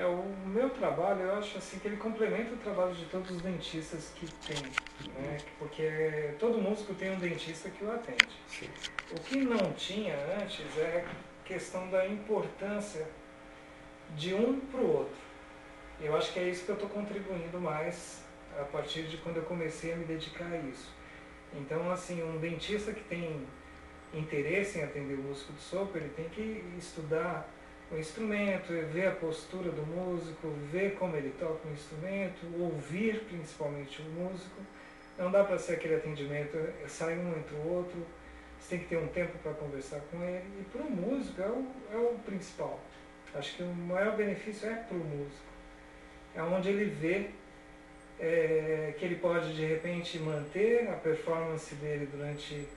O meu trabalho, eu acho assim que ele complementa o trabalho de todos os dentistas que tem, né? Porque todo músico tem um dentista que o atende. Sim. O que não tinha antes é a questão da importância de um para o outro. Eu acho que é isso que eu estou contribuindo mais a partir de quando eu comecei a me dedicar a isso. Então, assim, um dentista que tem interesse em atender o músico de sopro, ele tem que estudar o instrumento, ver a postura do músico, ver como ele toca o instrumento, ouvir principalmente o músico. Não dá para ser aquele atendimento, sai um entre o outro, você tem que ter um tempo para conversar com ele. E para o músico é o principal. Acho que o maior benefício é para o músico. É onde ele vê que ele pode de repente manter a performance dele durante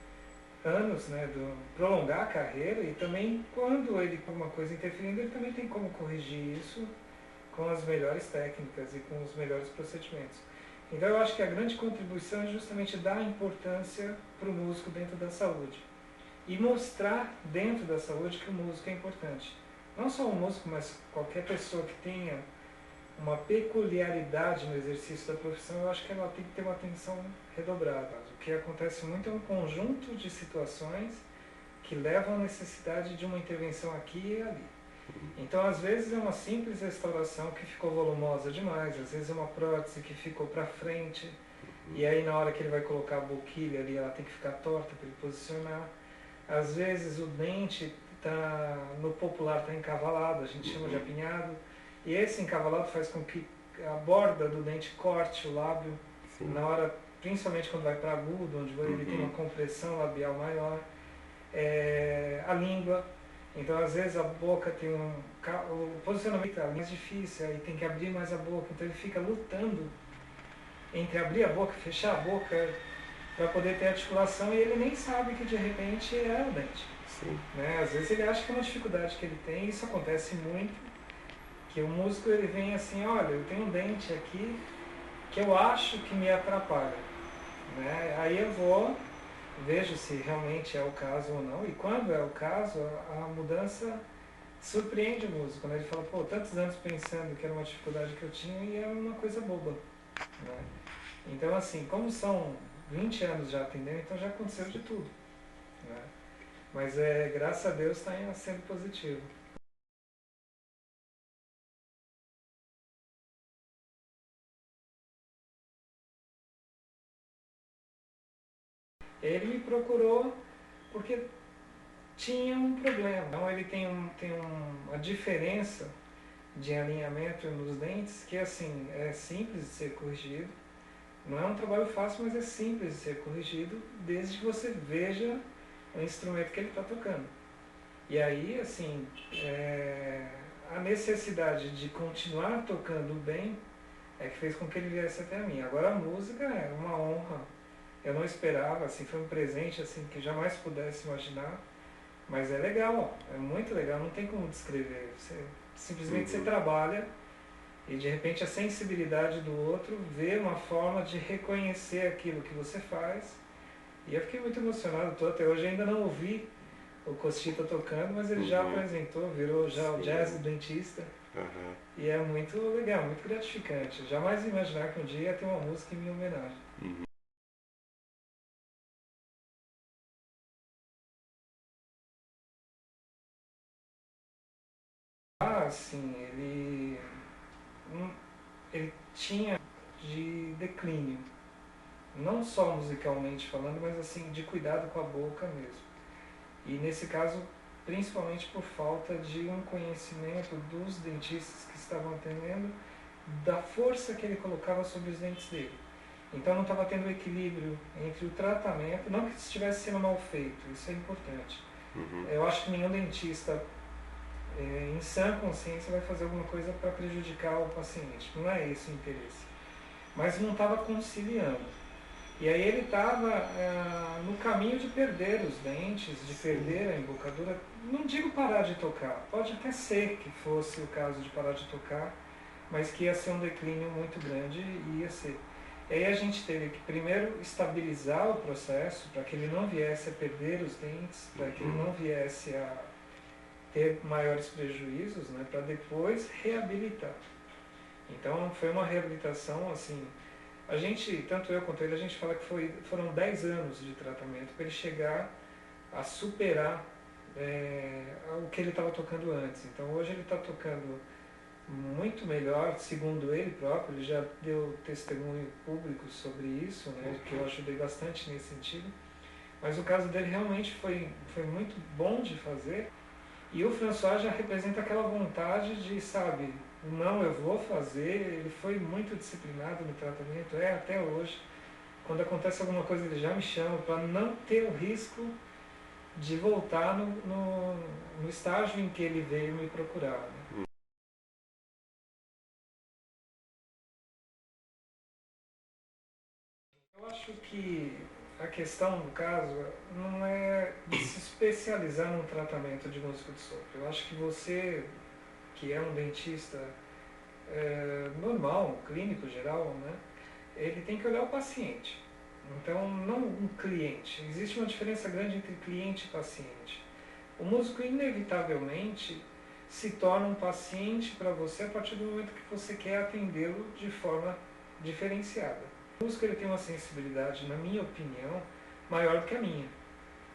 anos, né, prolongar a carreira, e também quando ele com uma coisa interferindo, ele também tem como corrigir isso com as melhores técnicas e com os melhores procedimentos. Então eu acho que a grande contribuição é justamente dar importância para o músico dentro da saúde e mostrar dentro da saúde que o músico é importante. Não só o músico, mas qualquer pessoa que tenha uma peculiaridade no exercício da profissão, eu acho que ela tem que ter uma atenção redobrada. O que acontece muito é um conjunto de situações que levam à necessidade de uma intervenção aqui e ali. Então, às vezes é uma simples restauração que ficou volumosa demais, às vezes é uma prótese que ficou para frente, e aí na hora que ele vai colocar a boquilha ali, ela tem que ficar torta para ele posicionar. Às vezes o dente no popular está encavalado, a gente chama de apinhado, e esse encavalado faz com que a borda do dente corte o lábio. Sim. Na hora, principalmente quando vai para agudo, onde ele tem uma compressão labial maior. A língua, então às vezes a boca tem o posicionamento é mais difícil, aí tem que abrir mais a boca, então ele fica lutando entre abrir a boca e fechar a boca para poder ter articulação, e ele nem sabe que de repente é o dente. Sim. Né? Às vezes ele acha que é uma dificuldade que ele tem, e isso acontece muito, que o músico ele vem assim, olha, eu tenho um dente aqui que eu acho que me atrapalha. Né? Aí eu vou, vejo se realmente é o caso ou não, e quando é o caso, a mudança surpreende o músico, né? Ele fala, pô, tantos anos pensando que era uma dificuldade que eu tinha e é uma coisa boba. Né? Então, assim, como são 20 anos já atendendo, então já aconteceu de tudo. Né? Mas graças a Deus está sendo positivo. Ele me procurou porque tinha um problema. Então ele tem uma diferença de alinhamento nos dentes que assim é simples de ser corrigido. Não é um trabalho fácil, mas é simples de ser corrigido desde que você veja o instrumento que ele está tocando. E aí, assim, a necessidade de continuar tocando bem é que fez com que ele viesse até mim. Agora a música é uma honra. Eu não esperava, assim, foi um presente assim que jamais pudesse imaginar. Mas é legal, é muito legal, não tem como descrever. Simplesmente você trabalha e de repente a sensibilidade do outro vê uma forma de reconhecer aquilo que você faz. E eu fiquei muito emocionado, até hoje ainda não ouvi o Costita tocando, mas ele já apresentou, virou já o jazz do dentista. E é muito legal, muito gratificante. Eu jamais imaginar que um dia ia ter uma música em minha homenagem. Sim, ele tinha de declínio, não só musicalmente falando, mas assim de cuidado com a boca mesmo. E nesse caso, principalmente por falta de um conhecimento dos dentistas que estavam atendendo, da força que ele colocava sobre os dentes dele. Então não estava tendo equilíbrio entre o tratamento, não que estivesse sendo mal feito, isso é importante. Eu acho que nenhum dentista em sã consciência vai fazer alguma coisa para prejudicar o paciente, não é esse o interesse. Mas não estava conciliando. E aí ele estava no caminho de perder os dentes, de perder a embocadura. Não digo parar de tocar, pode até ser que fosse o caso de parar de tocar, mas que ia ser um declínio muito grande e ia ser. E aí a gente teve que primeiro estabilizar o processo para que ele não viesse a perder os dentes, para que ele não viesse ter maiores prejuízos, né, para depois reabilitar. Então foi uma reabilitação assim, a gente, tanto eu quanto ele, a gente fala que foram 10 anos de tratamento para ele chegar a superar o que ele estava tocando antes. Então hoje ele está tocando muito melhor, segundo ele próprio, ele já deu testemunho público sobre isso, né, que eu ajudei bastante nesse sentido. Mas o caso dele realmente foi muito bom de fazer. E o François já representa aquela vontade de, sabe, não, eu vou fazer. Ele foi muito disciplinado no tratamento, até hoje. Quando acontece alguma coisa, ele já me chama para não ter o risco de voltar no estágio em que ele veio me procurar, né? Eu acho que a questão, no caso, não é de se especializar num tratamento de música de sopro. Eu acho que você, que é um dentista normal, um clínico geral, né, ele tem que olhar o paciente. Então, não um cliente. Existe uma diferença grande entre cliente e paciente. O músico, inevitavelmente, se torna um paciente para você a partir do momento que você quer atendê-lo de forma diferenciada. O músico ele tem uma sensibilidade, na minha opinião, maior do que a minha.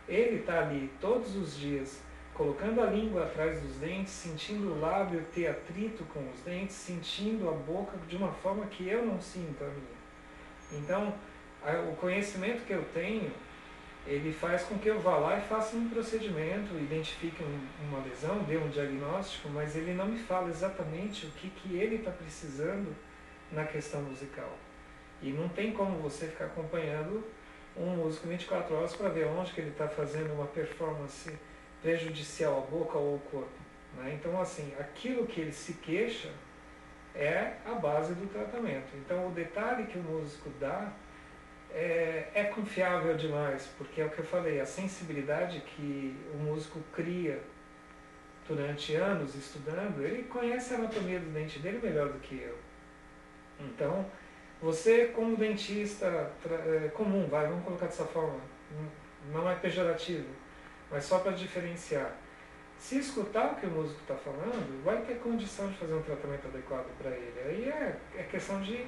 Ele está ali todos os dias, colocando a língua atrás dos dentes, sentindo o lábio ter atrito com os dentes, sentindo a boca de uma forma que eu não sinto a minha. Então, o conhecimento que eu tenho, ele faz com que eu vá lá e faça um procedimento, identifique uma lesão, dê um diagnóstico, mas ele não me fala exatamente o que ele está precisando na questão musical. E não tem como você ficar acompanhando um músico 24 horas para ver onde que ele está fazendo uma performance prejudicial à boca ou ao corpo, né? Então, assim, aquilo que ele se queixa é a base do tratamento. Então, o detalhe que o músico dá é confiável demais, porque é o que eu falei, a sensibilidade que o músico cria durante anos estudando, ele conhece a anatomia do dente dele melhor do que eu. Então, você como dentista comum, vamos colocar dessa forma, não é pejorativo, mas só para diferenciar. Se escutar o que o músico está falando, vai ter condição de fazer um tratamento adequado para ele. Aí é questão de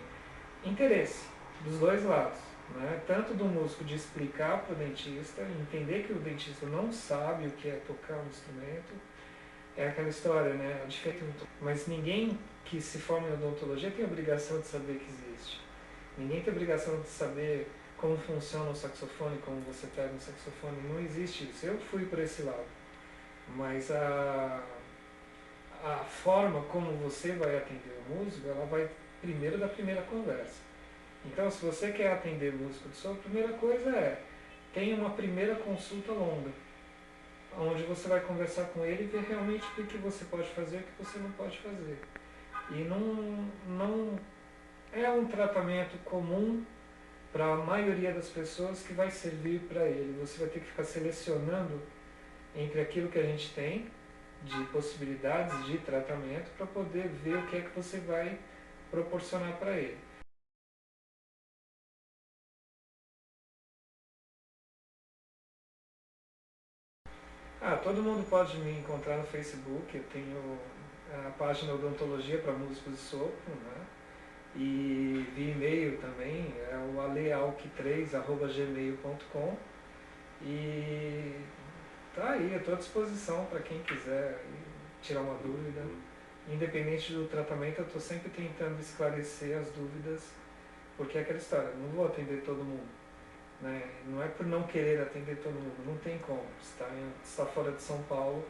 interesse dos dois lados, né? Tanto do músico de explicar para o dentista, entender que o dentista não sabe o que é tocar um instrumento, é aquela história, né? Mas ninguém que se forma em odontologia tem a obrigação de saber que existe. Ninguém tem a obrigação de saber como funciona o saxofone, como você pega um saxofone. Não existe isso. Eu fui por esse lado. Mas a forma como você vai atender o músico, ela vai primeiro da primeira conversa. Então, se você quer atender músico de sopro, a primeira coisa tenha uma primeira consulta longa, onde você vai conversar com ele e ver realmente o que você pode fazer e o que você não pode fazer. E não é um tratamento comum para a maioria das pessoas que vai servir para ele. Você vai ter que ficar selecionando entre aquilo que a gente tem de possibilidades de tratamento para poder ver o que é que você vai proporcionar para ele. Todo mundo pode me encontrar no Facebook, eu tenho a página Odontologia para Músicos de Sopro, né? E via e-mail também, é o alealc3@gmail.com. E tá aí, eu estou à disposição para quem quiser tirar uma dúvida. Independente do tratamento, eu estou sempre tentando esclarecer as dúvidas, porque é aquela história, não vou atender todo mundo, né? Não é por não querer atender todo mundo, não tem como. Está fora de São Paulo,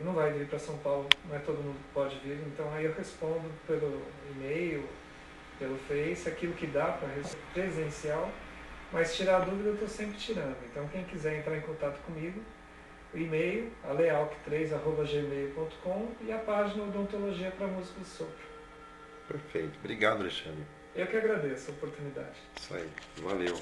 não vai vir para São Paulo, não é todo mundo que pode vir, então aí eu respondo pelo e-mail, pelo Face, aquilo que dá para responder presencial, mas tirar a dúvida eu estou sempre tirando. Então quem quiser entrar em contato comigo, o e-mail, alealc3@gmail.com, e a página Odontologia para Músicos de Sopro. Perfeito. Obrigado, Alexandre. Eu que agradeço a oportunidade. Isso aí. Valeu.